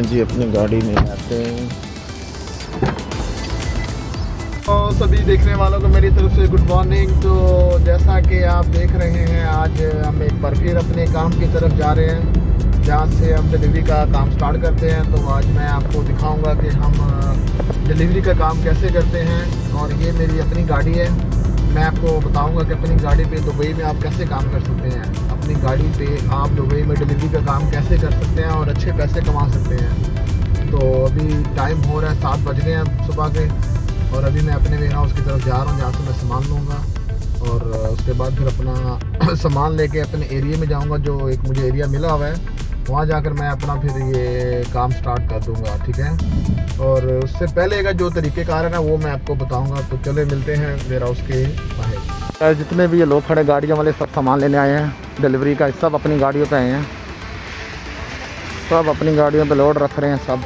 जी अपनी गाड़ी में जाते हैं। तो सभी देखने वालों को मेरी तरफ से गुड मॉर्निंग। तो जैसा कि आप देख रहे हैं, आज हम एक बार फिर अपने काम की तरफ जा रहे हैं, जहाँ से हम डिलीवरी का काम स्टार्ट करते हैं। तो आज मैं आपको दिखाऊंगा कि हम डिलीवरी का काम कैसे करते हैं। और ये मेरी अपनी गाड़ी है। मैं आपको बताऊंगा कि अपनी गाड़ी पे दुबई में आप कैसे काम कर सकते हैं। अपनी गाड़ी पे आप दुबई में डिलीवरी का काम कैसे कर सकते हैं और अच्छे पैसे कमा सकते हैं। तो अभी टाइम हो रहा है, 7 बज गए हैं सुबह के, और अभी मैं अपने वेयर हाउस की तरफ जा रहा हूँ, जहाँ से मैं सामान लूँगा और उसके बाद फिर अपना सामान लेके अपने एरिया में जाऊँगा। जो एक मुझे एरिया मिला हुआ है, वहाँ जाकर मैं अपना फिर ये काम स्टार्ट कर दूँगा, ठीक है। और उससे पहले का जो तरीक़ेकार है ना, वो मैं आपको बताऊँगा। तो चले मिलते हैं वेयर हाउस के बाहर। जितने भी ये लोग खड़े गाड़ियों वाले, सब सामान लेने आए हैं डिलीवरी का, सब अपनी गाड़ियों पर आए हैं, सब अपनी गाड़ियों पर लोड रख रहे हैं, सब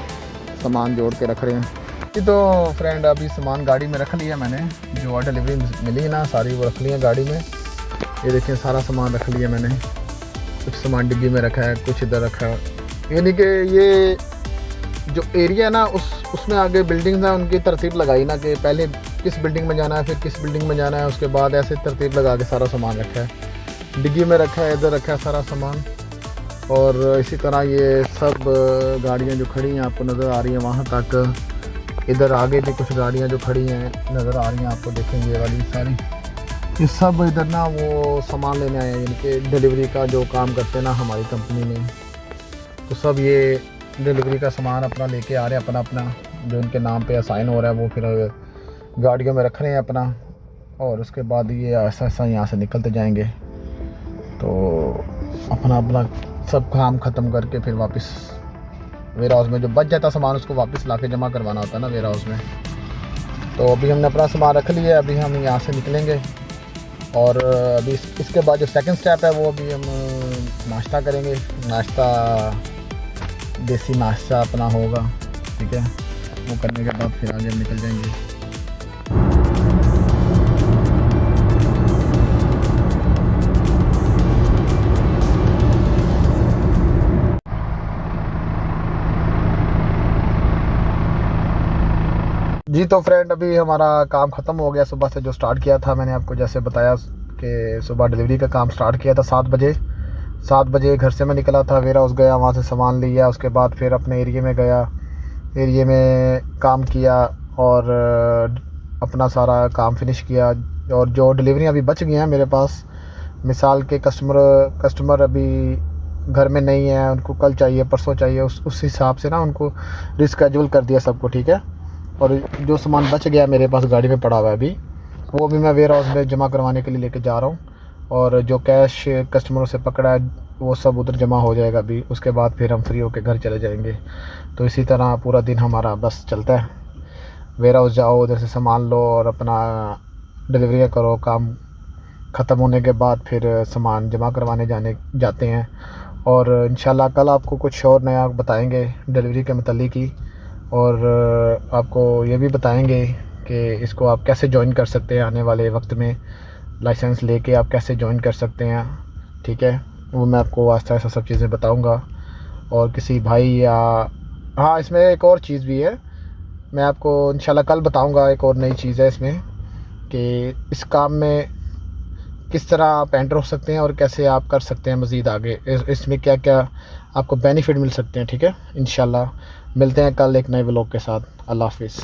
सामान जोड़ के रख रहे हैं। तो फ्रेंड अभी सामान गाड़ी में रख लिया मैंने, जो डिलीवरी मिली ना सारी वो रख लिया गाड़ी में। ये देखिए सारा सामान रख लिया मैंने, कुछ सामान डिग्गी में रखा है, कुछ इधर रखा है। यानी कि ये जो एरिया है ना, उसमें आगे बिल्डिंग्स हैं, उनकी तरतीब लगाई ना कि पहले किस बिल्डिंग में जाना है, फिर किस बिल्डिंग में जाना है, उसके बाद ऐसे तरतीब लगा के सारा सामान रखा है। डिग्गी में रखा है, इधर रखा है सारा सामान। और इसी तरह ये सब गाड़ियाँ जो खड़ी हैं आपको नज़र आ रही हैं वहाँ तक। इधर आगे भी कुछ गाड़ियां जो खड़ी हैं नज़र आ रही हैं आपको, देखेंगे ये वाली सारी, ये सब इधर ना वो सामान लेने आए हैं, यानी कि डिलीवरी का जो काम करते हैं ना हमारी कंपनी में। तो सब ये डिलीवरी का सामान अपना लेके आ रहे हैं, अपना अपना जो इनके नाम पे असाइन हो रहा है वो फिर गाड़ियों में रख रहे हैं अपना। और उसके बाद ये ऐसा ऐसा यहाँ से निकलते जाएंगे। तो अपना अपना सब काम ख़त्म करके फिर वापस वेयर हाउस में जो बच जाता सामान उसको वापस लाके जमा करवाना होता है ना वेयर हाउस में। तो अभी हमने अपना सामान रख लिया है, अभी हम यहाँ से निकलेंगे। और अभी इसके बाद जो सेकंड स्टेप है वो अभी हम नाश्ता करेंगे। नाश्ता देसी नाश्ता अपना होगा, ठीक है। वो करने के बाद फिर आगे हम निकल जाएंगे। जी तो फ्रेंड अभी हमारा काम ख़त्म हो गया। सुबह से जो स्टार्ट किया था मैंने आपको जैसे बताया कि सुबह डिलीवरी का काम स्टार्ट किया था 7 बजे घर से मैं निकला था, वेयर हाउस गया, वहाँ से सामान लिया, उसके बाद फिर अपने एरिया में गया, एरिया में काम किया और अपना सारा काम फिनिश किया। और जो डिलीवरी अभी बच गई हैं मेरे पास, मिसाल के कस्टमर अभी घर में नहीं है, उनको कल चाहिए परसों चाहिए, उस हिसाब से ना उनको रिस्केड्यूल कर दिया सबको, ठीक है। और जो सामान बच गया मेरे पास गाड़ी में पड़ा हुआ है अभी, वो भी मैं वेयर हाउस में जमा करवाने के लिए लेके जा रहा हूँ। और जो कैश कस्टमरों से पकड़ा है वो सब उधर जमा हो जाएगा अभी, उसके बाद फिर हम फ्री होकर घर चले जाएंगे। तो इसी तरह पूरा दिन हमारा बस चलता है। वेयर हाउस जाओ, उधर से सामान लो और अपना डिलीवरी करो। काम ख़त्म होने के बाद फिर सामान जमा करवाने जाते हैं। और इंशाल्लाह कल आपको कुछ और नया बताएँगे डिलीवरी के मतलब ही। और आपको ये भी बताएंगे कि इसको आप कैसे ज्वाइन कर सकते हैं, आने वाले वक्त में लाइसेंस लेके आप कैसे ज्वाइन कर सकते हैं, ठीक है। वो मैं आपको आस्ता आस्ता सब चीज़ें बताऊंगा। और किसी भाई या हाँ, इसमें एक और चीज़ भी है, मैं आपको इंशाल्लाह कल बताऊंगा। एक और नई चीज़ है इसमें कि इस काम में किस तरह आप एंटर हो सकते हैं और कैसे आप कर सकते हैं मज़ीद आगे, इसमें क्या क्या आपको बेनिफिट मिल सकते हैं, ठीक है। इंशाल्लाह मिलते हैं कल एक नए व्लॉग के साथ। अल्लाह हाफिज़।